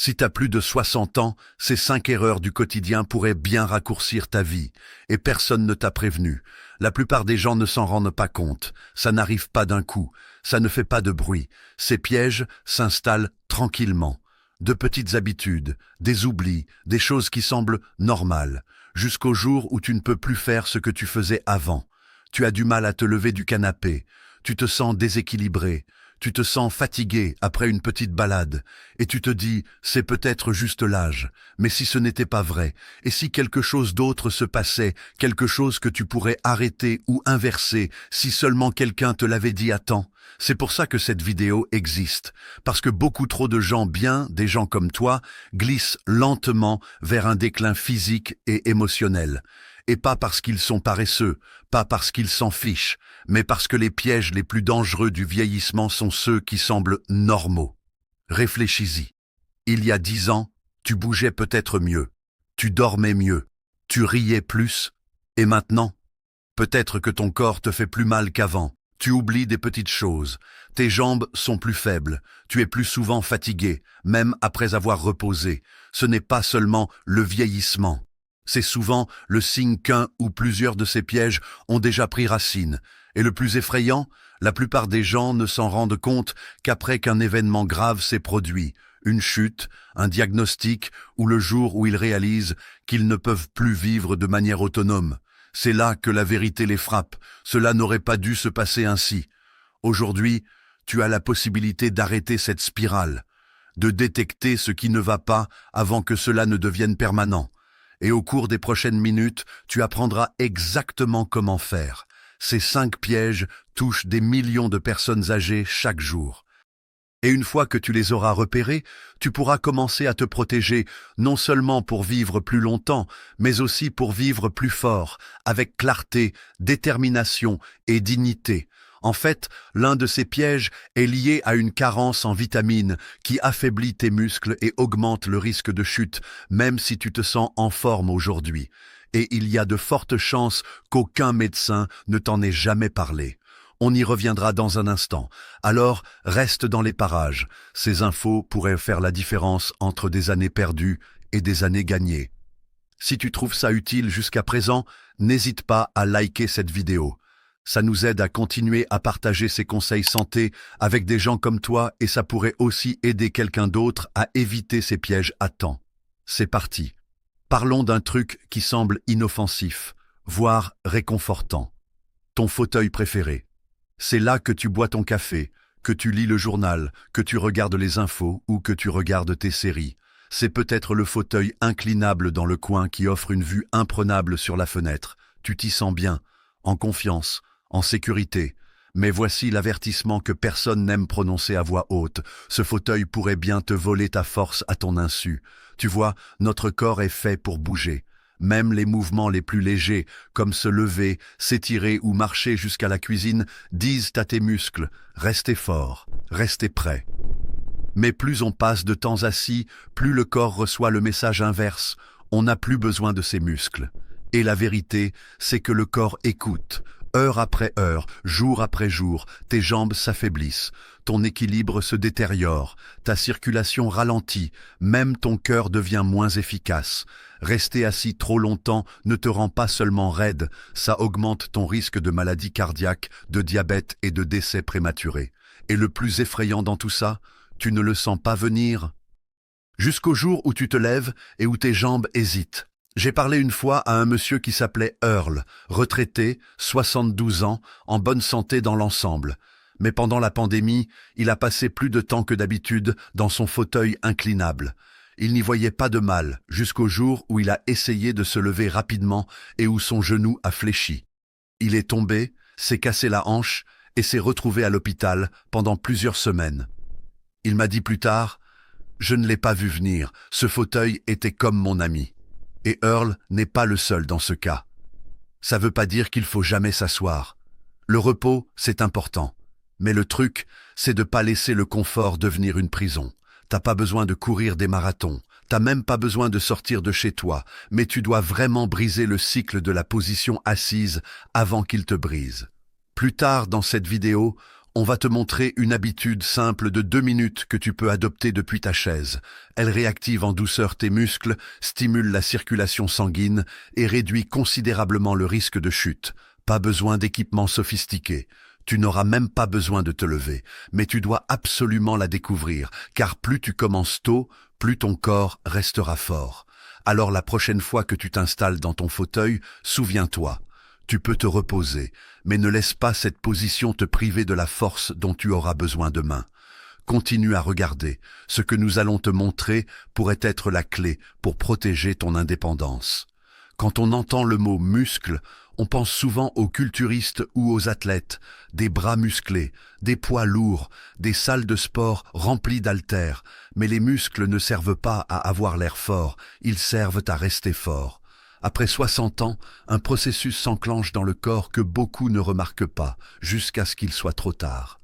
Si t'as plus de 60 ans, ces 5 erreurs du quotidien pourraient bien raccourcir ta vie. Et personne ne t'a prévenu. La plupart des gens ne s'en rendent pas compte. Ça n'arrive pas d'un coup. Ça ne fait pas de bruit. Ces pièges s'installent tranquillement. De petites habitudes, des oublis, des choses qui semblent normales. Jusqu'au jour où tu ne peux plus faire ce que tu faisais avant. Tu as du mal à te lever du canapé. Tu te sens déséquilibré. Tu te sens fatigué après une petite balade, et tu te dis, c'est peut-être juste l'âge, mais si ce n'était pas vrai, et si quelque chose d'autre se passait, quelque chose que tu pourrais arrêter ou inverser, si seulement quelqu'un te l'avait dit à temps. C'est pour ça que cette vidéo existe, parce que beaucoup trop de gens bien, des gens comme toi, glissent lentement vers un déclin physique et émotionnel. Et pas parce qu'ils sont paresseux, pas parce qu'ils s'en fichent, mais parce que les pièges les plus dangereux du vieillissement sont ceux qui semblent normaux. Réfléchis-y. Il y a 10 ans, tu bougeais peut-être mieux, tu dormais mieux, tu riais plus, et maintenant, peut-être que ton corps te fait plus mal qu'avant, tu oublies des petites choses, tes jambes sont plus faibles, tu es plus souvent fatigué, même après avoir reposé. Ce n'est pas seulement le vieillissement. C'est souvent le signe qu'un ou plusieurs de ces pièges ont déjà pris racine. Et le plus effrayant, la plupart des gens ne s'en rendent compte qu'après qu'un événement grave s'est produit, une chute, un diagnostic ou le jour où ils réalisent qu'ils ne peuvent plus vivre de manière autonome. C'est là que la vérité les frappe. Cela n'aurait pas dû se passer ainsi. Aujourd'hui, tu as la possibilité d'arrêter cette spirale, de détecter ce qui ne va pas avant que cela ne devienne permanent. Et au cours des prochaines minutes, tu apprendras exactement comment faire. Ces 5 pièges touchent des millions de personnes âgées chaque jour. Et une fois que tu les auras repérés, tu pourras commencer à te protéger, non seulement pour vivre plus longtemps, mais aussi pour vivre plus fort, avec clarté, détermination et dignité. En fait, l'un de ces pièges est lié à une carence en vitamines qui affaiblit tes muscles et augmente le risque de chute, même si tu te sens en forme aujourd'hui. Et il y a de fortes chances qu'aucun médecin ne t'en ait jamais parlé. On y reviendra dans un instant. Alors, reste dans les parages. Ces infos pourraient faire la différence entre des années perdues et des années gagnées. Si tu trouves ça utile jusqu'à présent, n'hésite pas à liker cette vidéo. Ça nous aide à continuer à partager ces conseils santé avec des gens comme toi et ça pourrait aussi aider quelqu'un d'autre à éviter ces pièges à temps. C'est parti. Parlons d'un truc qui semble inoffensif, voire réconfortant. Ton fauteuil préféré. C'est là que tu bois ton café, que tu lis le journal, que tu regardes les infos ou que tu regardes tes séries. C'est peut-être le fauteuil inclinable dans le coin qui offre une vue imprenable sur la fenêtre. Tu t'y sens bien, en confiance, en sécurité. Mais voici l'avertissement que personne n'aime prononcer à voix haute. Ce fauteuil pourrait bien te voler ta force à ton insu. Tu vois, notre corps est fait pour bouger. Même les mouvements les plus légers, comme se lever, s'étirer ou marcher jusqu'à la cuisine, disent à tes muscles « Restez fort, restez prêt ». Mais plus on passe de temps assis, plus le corps reçoit le message inverse. On n'a plus besoin de ses muscles. Et la vérité, c'est que le corps écoute. Heure après heure, jour après jour, tes jambes s'affaiblissent, ton équilibre se détériore, ta circulation ralentit, même ton cœur devient moins efficace. Rester assis trop longtemps ne te rend pas seulement raide, ça augmente ton risque de maladie cardiaque, de diabète et de décès prématuré. Et le plus effrayant dans tout ça, tu ne le sens pas venir. Jusqu'au jour où tu te lèves et où tes jambes hésitent. J'ai parlé une fois à un monsieur qui s'appelait Earl, retraité, 72 ans, en bonne santé dans l'ensemble. Mais pendant la pandémie, il a passé plus de temps que d'habitude dans son fauteuil inclinable. Il n'y voyait pas de mal, jusqu'au jour où il a essayé de se lever rapidement et où son genou a fléchi. Il est tombé, s'est cassé la hanche et s'est retrouvé à l'hôpital pendant plusieurs semaines. Il m'a dit plus tard, « Je ne l'ai pas vu venir, ce fauteuil était comme mon ami. » Et Earl n'est pas le seul dans ce cas. Ça veut pas dire qu'il faut jamais s'asseoir. Le repos, c'est important. Mais le truc, c'est de pas laisser le confort devenir une prison. T'as pas besoin de courir des marathons. T'as même pas besoin de sortir de chez toi. Mais tu dois vraiment briser le cycle de la position assise avant qu'il te brise. Plus tard dans cette vidéo, On va te montrer une habitude simple de 2 minutes que tu peux adopter depuis ta chaise. Elle réactive en douceur tes muscles, stimule la circulation sanguine et réduit considérablement le risque de chute. Pas besoin d'équipement sophistiqué. Tu n'auras même pas besoin de te lever, mais tu dois absolument la découvrir, car plus tu commences tôt, plus ton corps restera fort. Alors la prochaine fois que tu t'installes dans ton fauteuil, souviens-toi. Tu peux te reposer, mais ne laisse pas cette position te priver de la force dont tu auras besoin demain. Continue à regarder. Ce que nous allons te montrer pourrait être la clé pour protéger ton indépendance. Quand on entend le mot muscle, on pense souvent aux culturistes ou aux athlètes, des bras musclés, des poids lourds, des salles de sport remplies d'haltères. Mais les muscles ne servent pas à avoir l'air fort, ils servent à rester fort. Après 60 ans, un processus s'enclenche dans le corps que beaucoup ne remarquent pas, jusqu'à ce qu'il soit trop tard.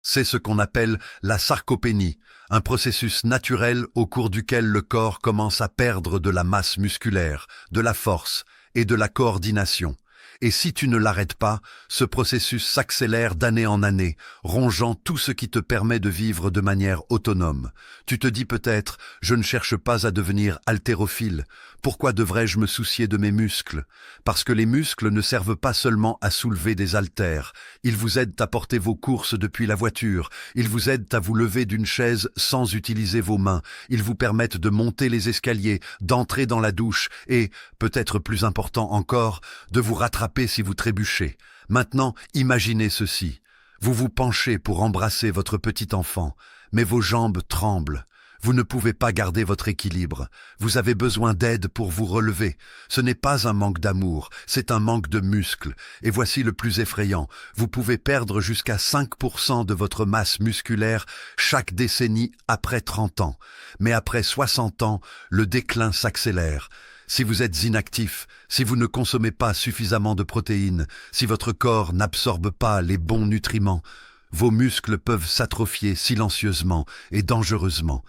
C'est ce qu'on appelle la sarcopénie, un processus naturel au cours duquel le corps commence à perdre de la masse musculaire, de la force et de la coordination. Et si tu ne l'arrêtes pas, ce processus s'accélère d'année en année, rongeant tout ce qui te permet de vivre de manière autonome. Tu te dis peut-être, je ne cherche pas à devenir haltérophile. Pourquoi devrais-je me soucier de mes muscles? Parce que les muscles ne servent pas seulement à soulever des haltères. Ils vous aident à porter vos courses depuis la voiture. Ils vous aident à vous lever d'une chaise sans utiliser vos mains. Ils vous permettent de monter les escaliers, d'entrer dans la douche et, peut-être plus important encore, de vous rattraper si vous trébuchez. Maintenant, imaginez ceci. Vous vous penchez pour embrasser votre petit enfant, mais vos jambes tremblent. Vous ne pouvez pas garder votre équilibre. Vous avez besoin d'aide pour vous relever. Ce n'est pas un manque d'amour, c'est un manque de muscles. Et voici le plus effrayant. Vous pouvez perdre jusqu'à 5% de votre masse musculaire chaque décennie après 30 ans. Mais après 60 ans, le déclin s'accélère. Si vous êtes inactif, si vous ne consommez pas suffisamment de protéines, si votre corps n'absorbe pas les bons nutriments, vos muscles peuvent s'atrophier silencieusement et dangereusement.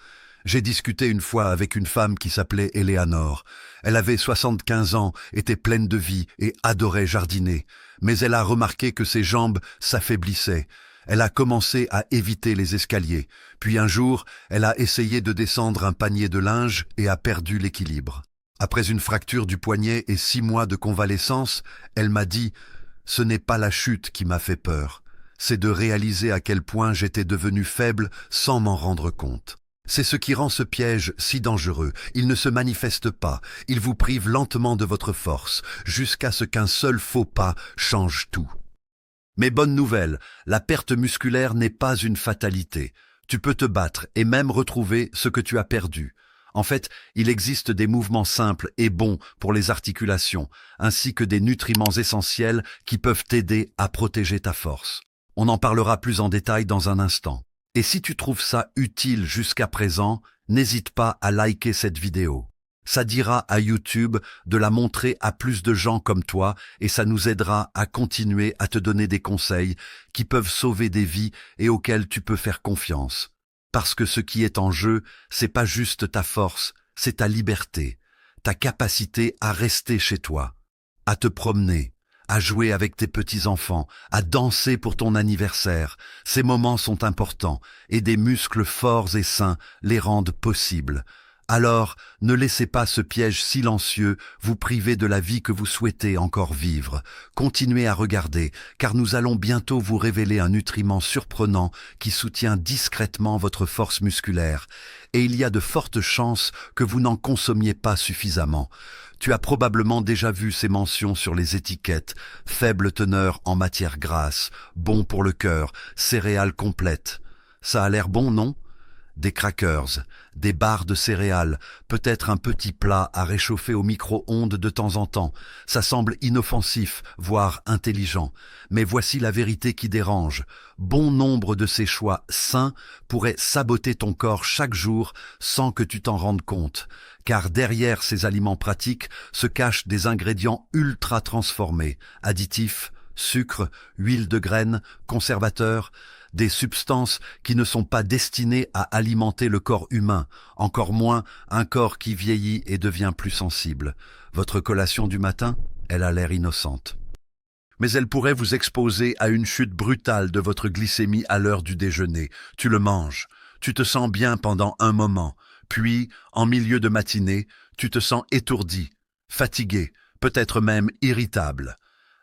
J'ai discuté une fois avec une femme qui s'appelait Eleanor. Elle avait 75 ans, était pleine de vie et adorait jardiner. Mais elle a remarqué que ses jambes s'affaiblissaient. Elle a commencé à éviter les escaliers. Puis un jour, elle a essayé de descendre un panier de linge et a perdu l'équilibre. Après une fracture du poignet et 6 mois de convalescence, elle m'a dit « Ce n'est pas la chute qui m'a fait peur. C'est de réaliser à quel point j'étais devenu faible sans m'en rendre compte. » C'est ce qui rend ce piège si dangereux. Il ne se manifeste pas. Il vous prive lentement de votre force, jusqu'à ce qu'un seul faux pas change tout. Mais bonne nouvelle, la perte musculaire n'est pas une fatalité. Tu peux te battre et même retrouver ce que tu as perdu. En fait, il existe des mouvements simples et bons pour les articulations, ainsi que des nutriments essentiels qui peuvent t'aider à protéger ta force. On en parlera plus en détail dans un instant. Et si tu trouves ça utile jusqu'à présent, n'hésite pas à liker cette vidéo. Ça dira à YouTube de la montrer à plus de gens comme toi et ça nous aidera à continuer à te donner des conseils qui peuvent sauver des vies et auxquels tu peux faire confiance. Parce que ce qui est en jeu, c'est pas juste ta force, c'est ta liberté, ta capacité à rester chez toi, à te promener, à jouer avec tes petits-enfants, à danser pour ton anniversaire. Ces moments sont importants et des muscles forts et sains les rendent possibles. Alors, ne laissez pas ce piège silencieux vous priver de la vie que vous souhaitez encore vivre. Continuez à regarder, car nous allons bientôt vous révéler un nutriment surprenant qui soutient discrètement votre force musculaire. Et il y a de fortes chances que vous n'en consommiez pas suffisamment. Tu as probablement déjà vu ces mentions sur les étiquettes. Faible teneur en matière grasse, bon pour le cœur, céréales complètes. Ça a l'air bon, non ? Des crackers, des barres de céréales, peut-être un petit plat à réchauffer au micro-ondes de temps en temps. Ça semble inoffensif, voire intelligent. Mais voici la vérité qui dérange. Bon nombre de ces choix sains pourraient saboter ton corps chaque jour sans que tu t'en rendes compte. Car derrière ces aliments pratiques se cachent des ingrédients ultra transformés, additifs, sucre, huile de graines, conservateurs, des substances qui ne sont pas destinées à alimenter le corps humain, encore moins un corps qui vieillit et devient plus sensible. Votre collation du matin, elle a l'air innocente. Mais elles pourraient vous exposer à une chute brutale de votre glycémie à l'heure du déjeuner. Tu le manges, tu te sens bien pendant un moment, puis, en milieu de matinée, tu te sens étourdi, fatigué, peut-être même irritable.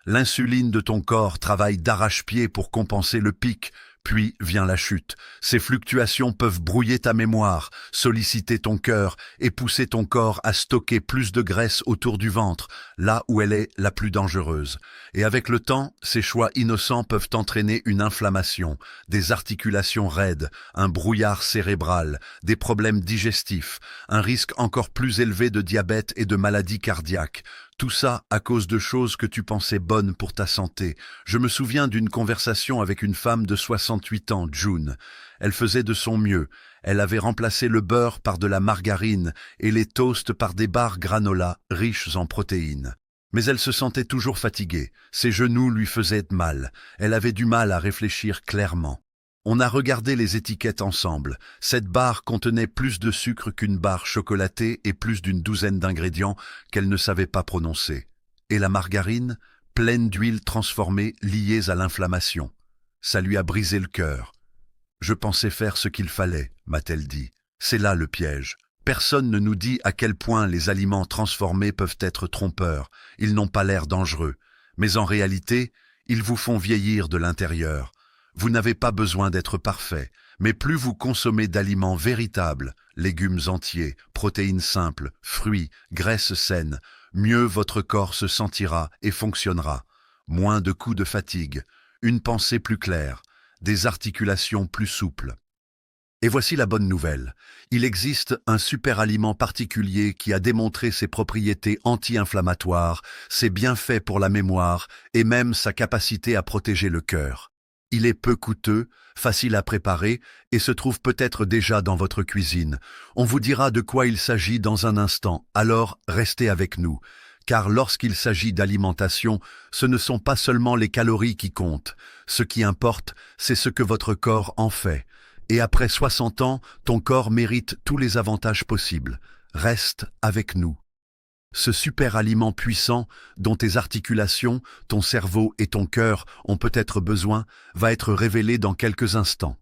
L'insuline de ton corps travaille d'arrache-pied pour compenser le pic, puis vient la chute. Ces fluctuations peuvent brouiller ta mémoire, solliciter ton cœur et pousser ton corps à stocker plus de graisse autour du ventre, là où elle est la plus dangereuse. Et avec le temps, ces choix innocents peuvent entraîner une inflammation, des articulations raides, un brouillard cérébral, des problèmes digestifs, un risque encore plus élevé de diabète et de maladies cardiaques. Tout ça à cause de choses que tu pensais bonnes pour ta santé. Je me souviens d'une conversation avec une femme de 68 ans, June. Elle faisait de son mieux. Elle avait remplacé le beurre par de la margarine et les toasts par des barres granola riches en protéines. Mais elle se sentait toujours fatiguée. Ses genoux lui faisaient mal. Elle avait du mal à réfléchir clairement. On a regardé les étiquettes ensemble. Cette barre contenait plus de sucre qu'une barre chocolatée et plus d'une douzaine d'ingrédients qu'elle ne savait pas prononcer. Et la margarine, pleine d'huile transformée liées à l'inflammation. Ça lui a brisé le cœur. Je pensais faire ce qu'il fallait, m'a-t-elle dit. C'est là le piège. Personne ne nous dit à quel point les aliments transformés peuvent être trompeurs. Ils n'ont pas l'air dangereux. Mais en réalité, ils vous font vieillir de l'intérieur. Vous n'avez pas besoin d'être parfait, mais plus vous consommez d'aliments véritables, légumes entiers, protéines simples, fruits, graisses saines, mieux votre corps se sentira et fonctionnera. Moins de coups de fatigue, une pensée plus claire, des articulations plus souples. Et voici la bonne nouvelle. Il existe un super aliment particulier qui a démontré ses propriétés anti-inflammatoires, ses bienfaits pour la mémoire et même sa capacité à protéger le cœur. Il est peu coûteux, facile à préparer et se trouve peut-être déjà dans votre cuisine. On vous dira de quoi il s'agit dans un instant, alors restez avec nous. Car lorsqu'il s'agit d'alimentation, ce ne sont pas seulement les calories qui comptent. Ce qui importe, c'est ce que votre corps en fait. Et après 60 ans, ton corps mérite tous les avantages possibles. Reste avec nous. Ce super aliment puissant, dont tes articulations, ton cerveau et ton cœur ont peut-être besoin, va être révélé dans quelques instants.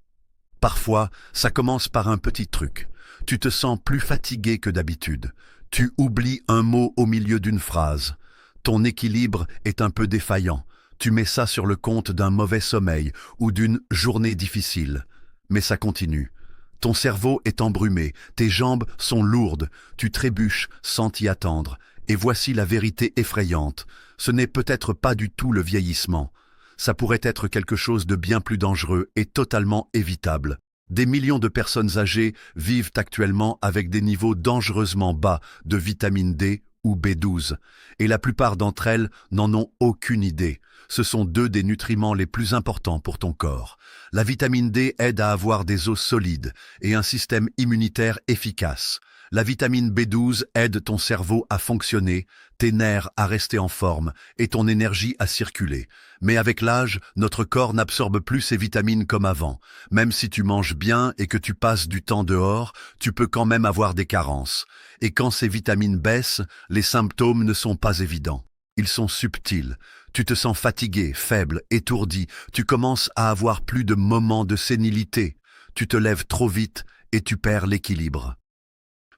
Parfois, ça commence par un petit truc. Tu te sens plus fatigué que d'habitude. Tu oublies un mot au milieu d'une phrase. Ton équilibre est un peu défaillant. Tu mets ça sur le compte d'un mauvais sommeil ou d'une journée difficile. Mais ça continue. Ton cerveau est embrumé, tes jambes sont lourdes, tu trébuches sans t'y attendre. Et voici la vérité effrayante. Ce n'est peut-être pas du tout le vieillissement. Ça pourrait être quelque chose de bien plus dangereux et totalement évitable. Des millions de personnes âgées vivent actuellement avec des niveaux dangereusement bas de vitamine D ou B12, et la plupart d'entre elles n'en ont aucune idée. Ce sont deux des nutriments les plus importants pour ton corps. La vitamine D aide à avoir des os solides et un système immunitaire efficace. La vitamine B12 aide ton cerveau à fonctionner, tes nerfs à rester en forme et ton énergie à circuler. Mais avec l'âge, notre corps n'absorbe plus ces vitamines comme avant. Même si tu manges bien et que tu passes du temps dehors, tu peux quand même avoir des carences. Et quand ces vitamines baissent, les symptômes ne sont pas évidents. Ils sont subtils. Tu te sens fatigué, faible, étourdi. Tu commences à avoir plus de moments de sénilité. Tu te lèves trop vite et tu perds l'équilibre.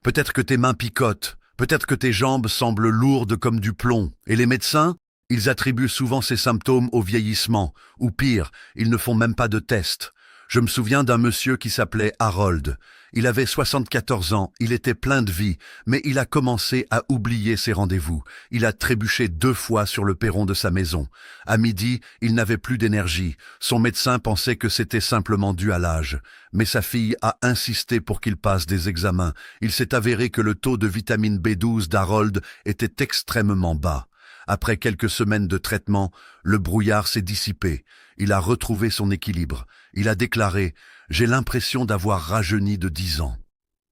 Peut-être que tes mains picotent, peut-être que tes jambes semblent lourdes comme du plomb. Et les médecins, ils attribuent souvent ces symptômes au vieillissement. Ou pire, ils ne font même pas de tests. Je me souviens d'un monsieur qui s'appelait Harold. Il avait 74 ans, il était plein de vie, mais il a commencé à oublier ses rendez-vous. Il a trébuché 2 fois sur le perron de sa maison. À midi, il n'avait plus d'énergie. Son médecin pensait que c'était simplement dû à l'âge. Mais sa fille a insisté pour qu'il passe des examens. Il s'est avéré que le taux de vitamine B12 d'Harold était extrêmement bas. Après quelques semaines de traitement, le brouillard s'est dissipé. Il a retrouvé son équilibre. Il a déclaré « J'ai l'impression d'avoir rajeuni de 10 ans ».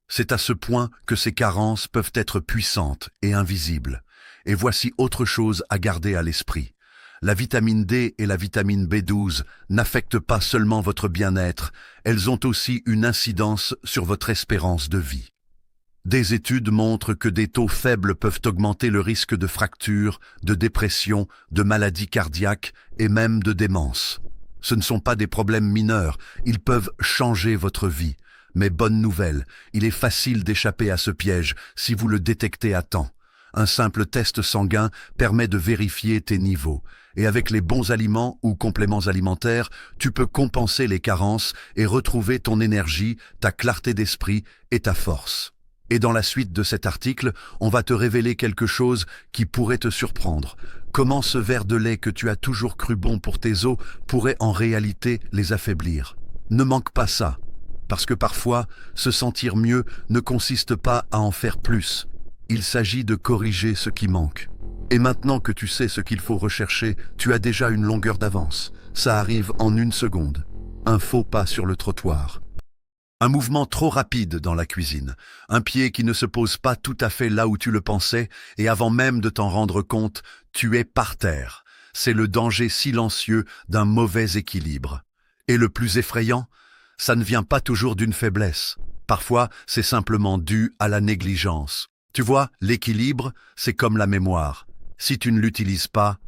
C'est à ce point que ces carences peuvent être puissantes et invisibles. Et voici autre chose à garder à l'esprit. La vitamine D et la vitamine B12 n'affectent pas seulement votre bien-être, elles ont aussi une incidence sur votre espérance de vie. Des études montrent que des taux faibles peuvent augmenter le risque de fractures, de dépression, de maladies cardiaques et même de démence. Ce ne sont pas des problèmes mineurs, ils peuvent changer votre vie. Mais bonne nouvelle, il est facile d'échapper à ce piège si vous le détectez à temps. Un simple test sanguin permet de vérifier tes niveaux. Et avec les bons aliments ou compléments alimentaires, tu peux compenser les carences et retrouver ton énergie, ta clarté d'esprit et ta force. Et dans la suite de cet article, on va te révéler quelque chose qui pourrait te surprendre. Comment ce verre de lait que tu as toujours cru bon pour tes os pourrait en réalité les affaiblir. Ne manque pas ça, parce que parfois, se sentir mieux ne consiste pas à en faire plus. Il s'agit de corriger ce qui manque. Et maintenant que tu sais ce qu'il faut rechercher, tu as déjà une longueur d'avance. Ça arrive en 1 seconde. Un faux pas sur le trottoir. Un mouvement trop rapide dans la cuisine, un pied qui ne se pose pas tout à fait là où tu le pensais, et avant même de t'en rendre compte, tu es par terre. C'est le danger silencieux d'un mauvais équilibre. Et le plus effrayant, ça ne vient pas toujours d'une faiblesse. Parfois, c'est simplement dû à la négligence. Tu vois, l'équilibre, c'est comme la mémoire. Si tu ne l'utilises pas,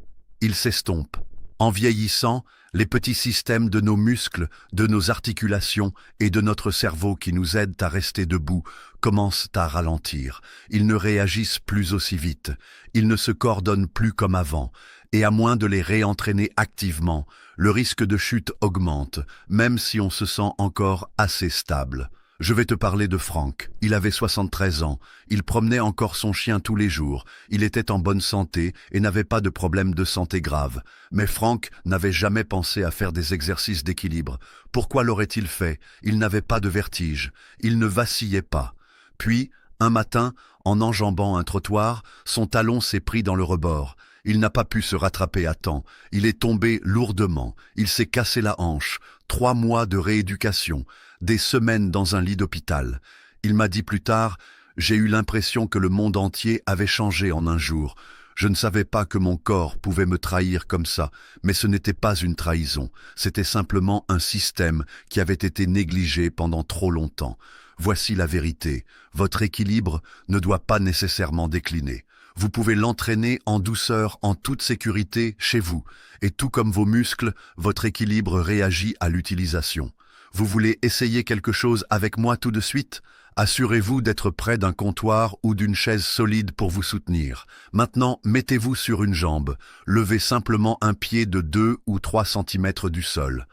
il s'estompe. En vieillissant, les petits systèmes de nos muscles, de nos articulations et de notre cerveau qui nous aident à rester debout commencent à ralentir. Ils ne réagissent plus aussi vite. Ils ne se coordonnent plus comme avant. Et à moins de les réentraîner activement, le risque de chute augmente, même si on se sent encore assez stable. Je vais te parler de Franck. Il avait 73 ans. Il promenait encore son chien tous les jours. Il était en bonne santé et n'avait pas de problème de santé grave. Mais Franck n'avait jamais pensé à faire des exercices d'équilibre. Pourquoi l'aurait-il fait? Il n'avait pas de vertige. Il ne vacillait pas. Puis, un matin, en enjambant un trottoir, son talon s'est pris dans le rebord. Il n'a pas pu se rattraper à temps. Il est tombé lourdement. Il s'est cassé la hanche. 3 mois de rééducation. Des semaines dans un lit d'hôpital. Il m'a dit plus tard, j'ai eu l'impression que le monde entier avait changé en un jour. Je ne savais pas que mon corps pouvait me trahir comme ça, mais ce n'était pas une trahison. C'était simplement un système qui avait été négligé pendant trop longtemps. Voici la vérité. Votre équilibre ne doit pas nécessairement décliner. Vous pouvez l'entraîner en douceur, en toute sécurité, chez vous. Et tout comme vos muscles, votre équilibre réagit à l'utilisation. Vous voulez essayer quelque chose avec moi tout de suite? Assurez-vous d'être près d'un comptoir ou d'une chaise solide pour vous soutenir. Maintenant, mettez-vous sur une jambe. Levez simplement un pied de 2 ou 3 cm du sol.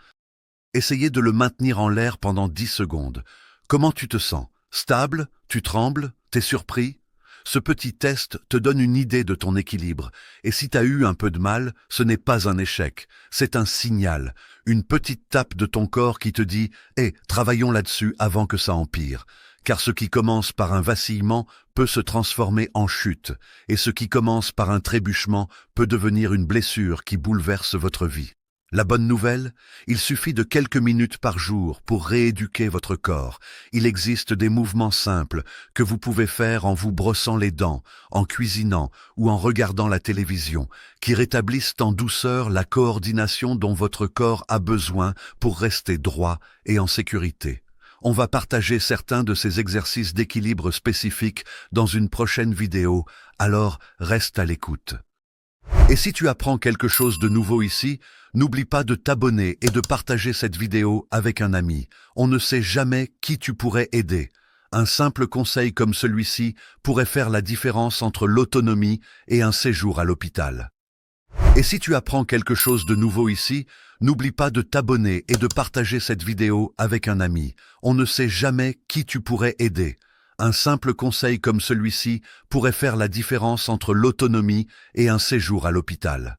Essayez de le maintenir en l'air pendant 10 secondes. Comment tu te sens? Stable? Tu trembles? T'es surpris? Ce petit test te donne une idée de ton équilibre. Et si tu as eu un peu de mal, ce n'est pas un échec. C'est un signal, une petite tape de ton corps qui te dit « Hé, travaillons là-dessus avant que ça empire ». Car ce qui commence par un vacillement peut se transformer en chute. Et ce qui commence par un trébuchement peut devenir une blessure qui bouleverse votre vie. La bonne nouvelle, il suffit de quelques minutes par jour pour rééduquer votre corps. Il existe des mouvements simples que vous pouvez faire en vous brossant les dents, en cuisinant ou en regardant la télévision, qui rétablissent en douceur la coordination dont votre corps a besoin pour rester droit et en sécurité. On va partager certains de ces exercices d'équilibre spécifiques dans une prochaine vidéo, alors reste à l'écoute. Et si tu apprends quelque chose de nouveau ici, n'oublie pas de t'abonner et de partager cette vidéo avec un ami. On ne sait jamais qui tu pourrais aider. Un simple conseil comme celui-ci pourrait faire la différence entre l'autonomie et un séjour à l'hôpital. Et si tu apprends quelque chose de nouveau ici, n'oublie pas de t'abonner et de partager cette vidéo avec un ami. On ne sait jamais qui tu pourrais aider. Un simple conseil comme celui-ci pourrait faire la différence entre l'autonomie et un séjour à l'hôpital.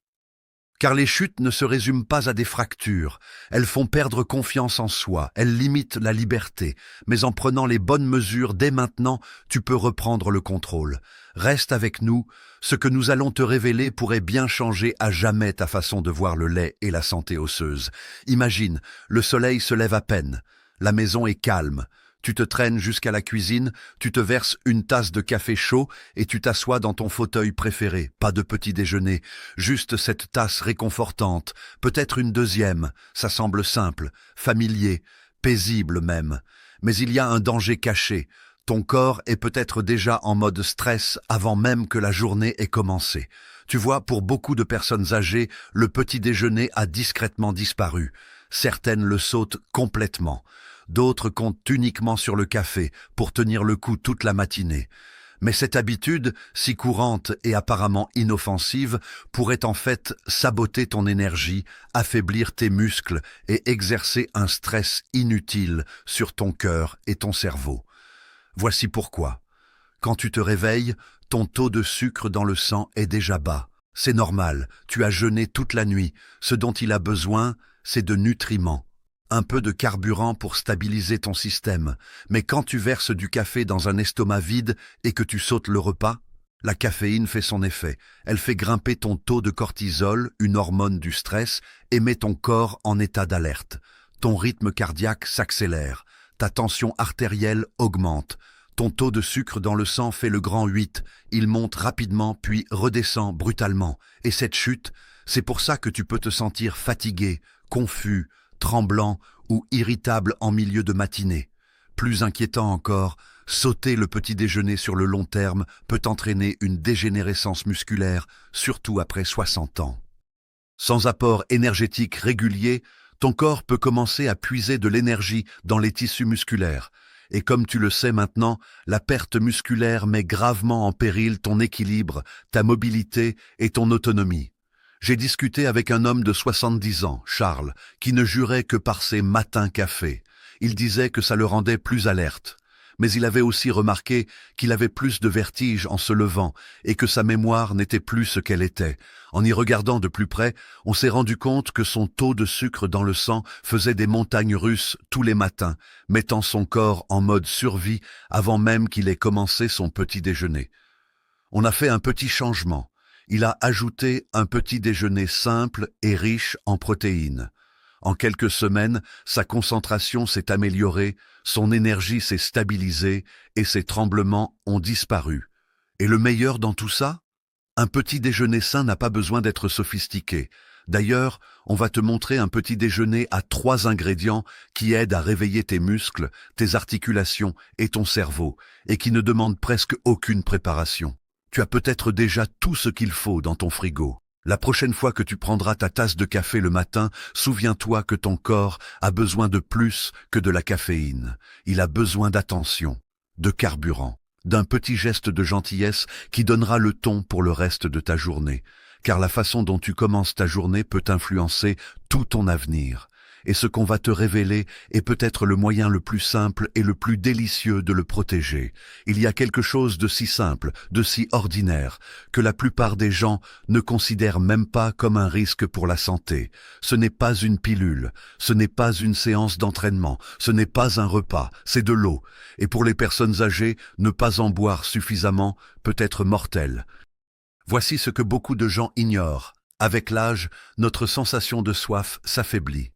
Car les chutes ne se résument pas à des fractures, elles font perdre confiance en soi, elles limitent la liberté, mais en prenant les bonnes mesures dès maintenant, tu peux reprendre le contrôle. Reste avec nous, ce que nous allons te révéler pourrait bien changer à jamais ta façon de voir le lait et la santé osseuse. Imagine, le soleil se lève à peine, la maison est calme. Tu te traînes jusqu'à la cuisine, tu te verses une tasse de café chaud et tu t'assois dans ton fauteuil préféré. Pas de petit déjeuner, juste cette tasse réconfortante, peut-être une deuxième. Ça semble simple, familier, paisible même. Mais il y a un danger caché. Ton corps est peut-être déjà en mode stress avant même que la journée ait commencé. Tu vois, pour beaucoup de personnes âgées, le petit déjeuner a discrètement disparu. Certaines le sautent complètement. D'autres comptent uniquement sur le café pour tenir le coup toute la matinée. Mais cette habitude, si courante et apparemment inoffensive, pourrait en fait saboter ton énergie, affaiblir tes muscles et exercer un stress inutile sur ton cœur et ton cerveau. Voici pourquoi. Quand tu te réveilles, ton taux de sucre dans le sang est déjà bas. C'est normal, tu as jeûné toute la nuit. Ce dont il a besoin, c'est de nutriments. Un peu de carburant pour stabiliser ton système. Mais quand tu verses du café dans un estomac vide et que tu sautes le repas, la caféine fait son effet. Elle fait grimper ton taux de cortisol, une hormone du stress, et met ton corps en état d'alerte. Ton rythme cardiaque s'accélère. Ta tension artérielle augmente. Ton taux de sucre dans le sang fait le grand 8. Il monte rapidement puis redescend brutalement. Et cette chute, c'est pour ça que tu peux te sentir fatigué, confus, tremblant ou irritable en milieu de matinée. Plus inquiétant encore, sauter le petit déjeuner sur le long terme peut entraîner une dégénérescence musculaire, surtout après 60 ans. Sans apport énergétique régulier, ton corps peut commencer à puiser de l'énergie dans les tissus musculaires. Et comme tu le sais maintenant, la perte musculaire met gravement en péril ton équilibre, ta mobilité et ton autonomie. J'ai discuté avec un homme de 70 ans, Charles, qui ne jurait que par ses matins café. Il disait que ça le rendait plus alerte. Mais il avait aussi remarqué qu'il avait plus de vertige en se levant et que sa mémoire n'était plus ce qu'elle était. En y regardant de plus près, on s'est rendu compte que son taux de sucre dans le sang faisait des montagnes russes tous les matins, mettant son corps en mode survie avant même qu'il ait commencé son petit déjeuner. On a fait un petit changement. Il a ajouté un petit déjeuner simple et riche en protéines. En quelques semaines, sa concentration s'est améliorée, son énergie s'est stabilisée et ses tremblements ont disparu. Et le meilleur dans tout ça? Un petit déjeuner sain n'a pas besoin d'être sophistiqué. D'ailleurs, on va te montrer un petit déjeuner à 3 ingrédients qui aident à réveiller tes muscles, tes articulations et ton cerveau, et qui ne demandent presque aucune préparation. Tu as peut-être déjà tout ce qu'il faut dans ton frigo. La prochaine fois que tu prendras ta tasse de café le matin, souviens-toi que ton corps a besoin de plus que de la caféine. Il a besoin d'attention, de carburant, d'un petit geste de gentillesse qui donnera le ton pour le reste de ta journée. Car la façon dont tu commences ta journée peut influencer tout ton avenir. Et ce qu'on va te révéler est peut-être le moyen le plus simple et le plus délicieux de le protéger. Il y a quelque chose de si simple, de si ordinaire, que la plupart des gens ne considèrent même pas comme un risque pour la santé. Ce n'est pas une pilule, ce n'est pas une séance d'entraînement, ce n'est pas un repas, c'est de l'eau. Et pour les personnes âgées, ne pas en boire suffisamment peut être mortel. Voici ce que beaucoup de gens ignorent. Avec l'âge, notre sensation de soif s'affaiblit.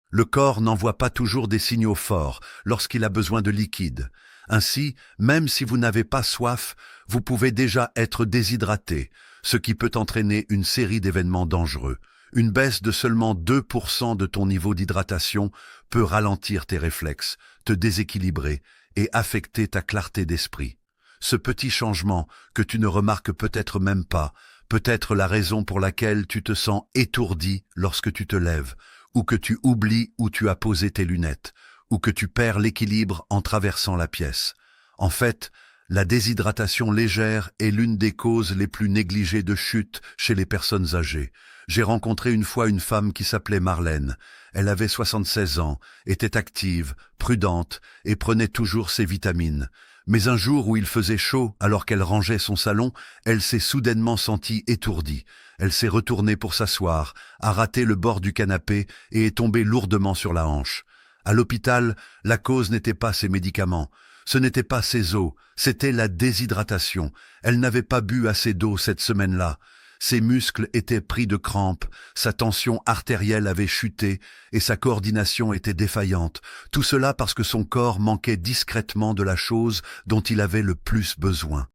Le corps n'envoie pas toujours des signaux forts lorsqu'il a besoin de liquide. Ainsi, même si vous n'avez pas soif, vous pouvez déjà être déshydraté, ce qui peut entraîner une série d'événements dangereux. Une baisse de seulement 2% de ton niveau d'hydratation peut ralentir tes réflexes, te déséquilibrer et affecter ta clarté d'esprit. Ce petit changement, que tu ne remarques peut-être même pas, peut être la raison pour laquelle tu te sens étourdi lorsque tu te lèves, ou que tu oublies où tu as posé tes lunettes, ou que tu perds l'équilibre en traversant la pièce. En fait, la déshydratation légère est l'une des causes les plus négligées de chute chez les personnes âgées. J'ai rencontré une fois une femme qui s'appelait Marlène. Elle avait 76 ans, était active, prudente et prenait toujours ses vitamines. Mais un jour où il faisait chaud, alors qu'elle rangeait son salon, elle s'est soudainement sentie étourdie. Elle s'est retournée pour s'asseoir, a raté le bord du canapé et est tombée lourdement sur la hanche. À l'hôpital, la cause n'était pas ses médicaments, ce n'était pas ses os, c'était la déshydratation. Elle n'avait pas bu assez d'eau cette semaine-là. Ses muscles étaient pris de crampes, sa tension artérielle avait chuté et sa coordination était défaillante. Tout cela parce que son corps manquait discrètement de la chose dont il avait le plus besoin.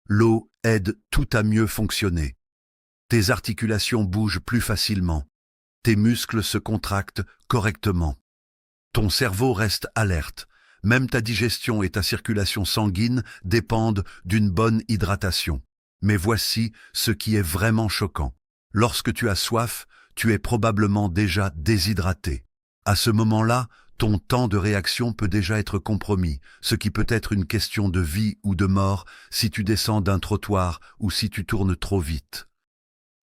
L'eau aide tout à mieux fonctionner. Tes articulations bougent plus facilement. Tes muscles se contractent correctement. Ton cerveau reste alerte, Même ta digestion et ta circulation sanguine dépendent d'une bonne hydratation. Mais voici ce qui est vraiment choquant. Lorsque tu as soif, tu es probablement déjà déshydraté. À ce moment-là, ton temps de réaction peut déjà être compromis, ce qui peut être une question de vie ou de mort si tu descends d'un trottoir ou si tu tournes trop vite.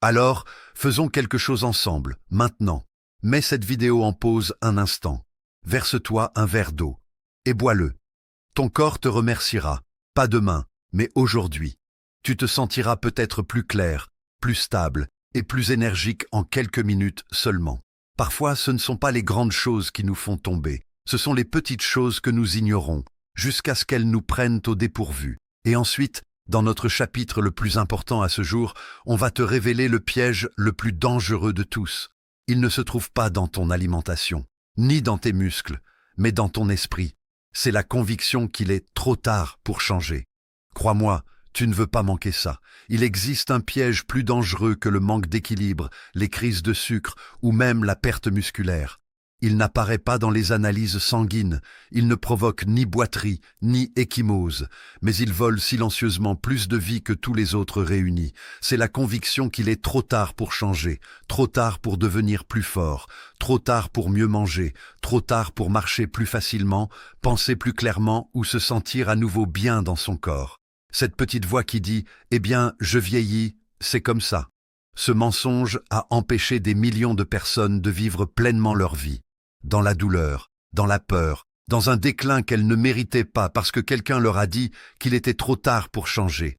Alors, faisons quelque chose ensemble, maintenant. Mets cette vidéo en pause un instant. Verse-toi un verre d'eau et bois-le. Ton corps te remerciera, pas demain, mais aujourd'hui. Tu te sentiras peut-être plus clair, plus stable et plus énergique en quelques minutes seulement. Parfois, ce ne sont pas les grandes choses qui nous font tomber, ce sont les petites choses que nous ignorons, jusqu'à ce qu'elles nous prennent au dépourvu. Et ensuite, dans notre chapitre le plus important à ce jour, on va te révéler le piège le plus dangereux de tous. Il ne se trouve pas dans ton alimentation, ni dans tes muscles, mais dans ton esprit. C'est la conviction qu'il est trop tard pour changer. Crois-moi, tu ne veux pas manquer ça. Il existe un piège plus dangereux que le manque d'équilibre, les crises de sucre ou même la perte musculaire. Il n'apparaît pas dans les analyses sanguines, il ne provoque ni boiterie, ni ecchymose, mais il vole silencieusement plus de vie que tous les autres réunis. C'est la conviction qu'il est trop tard pour changer, trop tard pour devenir plus fort, trop tard pour mieux manger, trop tard pour marcher plus facilement, penser plus clairement ou se sentir à nouveau bien dans son corps. Cette petite voix qui dit « Eh bien, je vieillis, c'est comme ça ». Ce mensonge a empêché des millions de personnes de vivre pleinement leur vie. Dans la douleur, dans la peur, dans un déclin qu'elles ne méritaient pas parce que quelqu'un leur a dit qu'il était trop tard pour changer.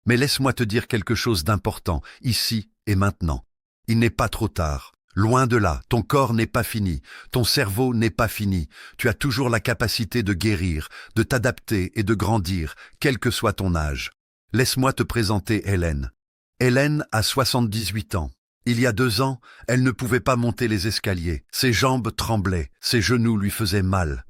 Mais laisse-moi te dire quelque chose d'important, ici et maintenant. Il n'est pas trop tard. Loin de là, ton corps n'est pas fini, ton cerveau n'est pas fini. Tu as toujours la capacité de guérir, de t'adapter et de grandir, quel que soit ton âge. Laisse-moi te présenter Hélène. Hélène a 78 ans. Il y a 2 ans, elle ne pouvait pas monter les escaliers. Ses jambes tremblaient, ses genoux lui faisaient mal.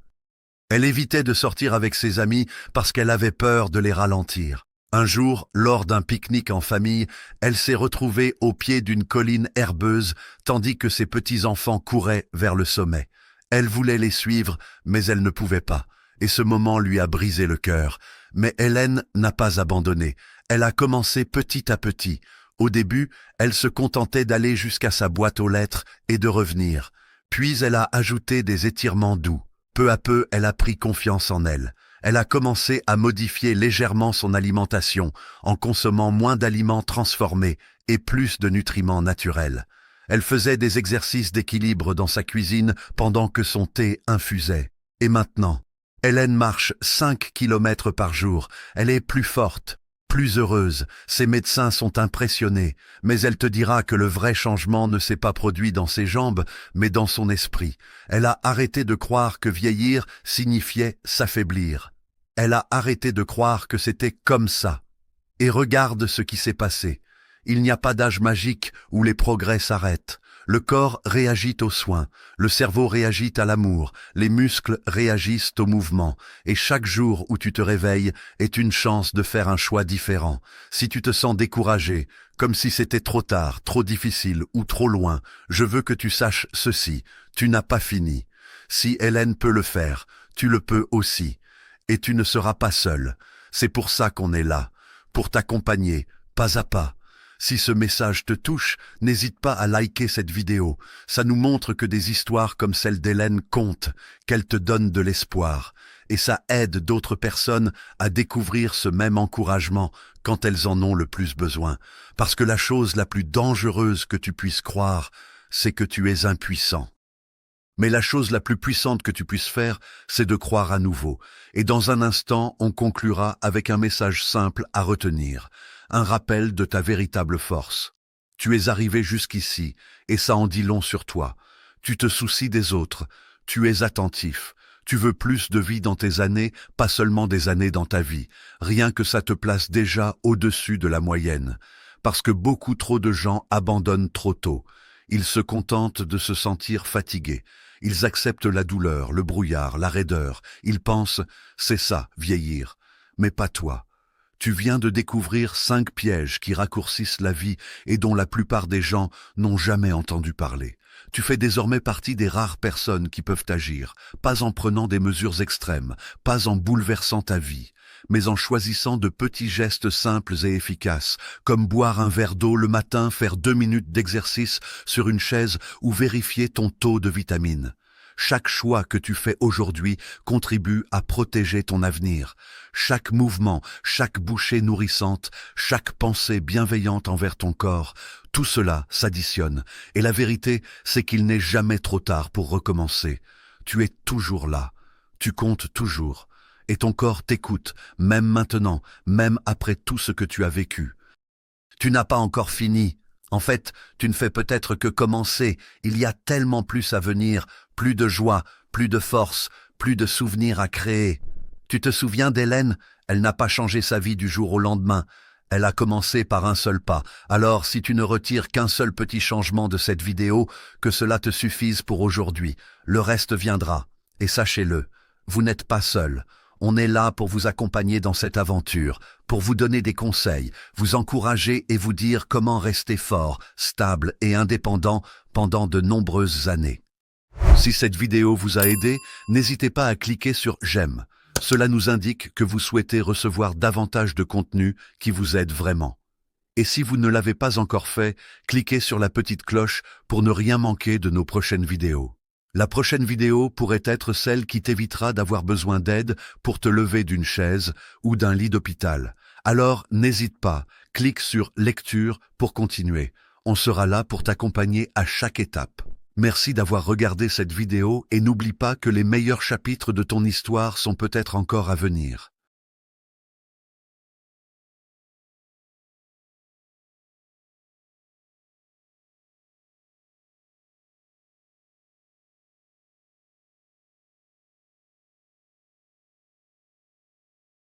Elle évitait de sortir avec ses amis parce qu'elle avait peur de les ralentir. Un jour, lors d'un pique-nique en famille, elle s'est retrouvée au pied d'une colline herbeuse tandis que ses petits-enfants couraient vers le sommet. Elle voulait les suivre, mais elle ne pouvait pas. Et ce moment lui a brisé le cœur. Mais Hélène n'a pas abandonné. Elle a commencé petit à petit. Au début, elle se contentait d'aller jusqu'à sa boîte aux lettres et de revenir. Puis elle a ajouté des étirements doux. Peu à peu, elle a pris confiance en elle. Elle a commencé à modifier légèrement son alimentation en consommant moins d'aliments transformés et plus de nutriments naturels. Elle faisait des exercices d'équilibre dans sa cuisine pendant que son thé infusait. Et maintenant, Hélène marche 5 kilomètres par jour. Elle est plus forte, plus heureuse. Ses médecins sont impressionnés, mais elle te dira que le vrai changement ne s'est pas produit dans ses jambes, mais dans son esprit. Elle a arrêté de croire que vieillir signifiait s'affaiblir. Elle a arrêté de croire que c'était comme ça. Et regarde ce qui s'est passé. Il n'y a pas d'âge magique où les progrès s'arrêtent. Le corps réagit aux soins, le cerveau réagit à l'amour, les muscles réagissent au mouvement, et chaque jour où tu te réveilles est une chance de faire un choix différent. Si tu te sens découragé, comme si c'était trop tard, trop difficile ou trop loin, je veux que tu saches ceci, tu n'as pas fini. Si Hélène peut le faire, tu le peux aussi. Et tu ne seras pas seul. C'est pour ça qu'on est là, pour t'accompagner, pas à pas. Si ce message te touche, n'hésite pas à liker cette vidéo. Ça nous montre que des histoires comme celle d'Hélène comptent, qu'elle te donne de l'espoir. Et ça aide d'autres personnes à découvrir ce même encouragement quand elles en ont le plus besoin. Parce que la chose la plus dangereuse que tu puisses croire, c'est que tu es impuissant. Mais la chose la plus puissante que tu puisses faire, c'est de croire à nouveau. Et dans un instant, on conclura avec un message simple à retenir. Un rappel de ta véritable force. Tu es arrivé jusqu'ici, et ça en dit long sur toi. Tu te soucies des autres, tu es attentif. Tu veux plus de vie dans tes années, pas seulement des années dans ta vie. Rien que ça te place déjà au-dessus de la moyenne. Parce que beaucoup trop de gens abandonnent trop tôt. Ils se contentent de se sentir fatigués. Ils acceptent la douleur, le brouillard, la raideur. Ils pensent, c'est ça, vieillir. Mais pas toi. Tu viens de découvrir 5 pièges qui raccourcissent la vie et dont la plupart des gens n'ont jamais entendu parler. Tu fais désormais partie des rares personnes qui peuvent agir, pas en prenant des mesures extrêmes, pas en bouleversant ta vie, mais en choisissant de petits gestes simples et efficaces, comme boire un verre d'eau le matin, faire 2 minutes d'exercice sur une chaise ou vérifier ton taux de vitamines. Chaque choix que tu fais aujourd'hui contribue à protéger ton avenir. Chaque mouvement, chaque bouchée nourrissante, chaque pensée bienveillante envers ton corps, tout cela s'additionne. Et la vérité, c'est qu'il n'est jamais trop tard pour recommencer. Tu es toujours là. Tu comptes toujours. Et ton corps t'écoute, même maintenant, même après tout ce que tu as vécu. Tu n'as pas encore fini. En fait, tu ne fais peut-être que commencer. Il y a tellement plus à venir, plus de joie, plus de force, plus de souvenirs à créer. Tu te souviens d'Hélène? Elle n'a pas changé sa vie du jour au lendemain. Elle a commencé par un seul pas. Alors, si tu ne retires qu'un seul petit changement de cette vidéo, que cela te suffise pour aujourd'hui. Le reste viendra. Et sachez-le, vous n'êtes pas seul. On est là pour vous accompagner dans cette aventure, pour vous donner des conseils, vous encourager et vous dire comment rester fort, stable et indépendant pendant de nombreuses années. Si cette vidéo vous a aidé, n'hésitez pas à cliquer sur « J'aime ». Cela nous indique que vous souhaitez recevoir davantage de contenu qui vous aide vraiment. Et si vous ne l'avez pas encore fait, cliquez sur la petite cloche pour ne rien manquer de nos prochaines vidéos. La prochaine vidéo pourrait être celle qui t'évitera d'avoir besoin d'aide pour te lever d'une chaise ou d'un lit d'hôpital. Alors, n'hésite pas, clique sur « Lecture » pour continuer. On sera là pour t'accompagner à chaque étape. Merci d'avoir regardé cette vidéo et n'oublie pas que les meilleurs chapitres de ton histoire sont peut-être encore à venir.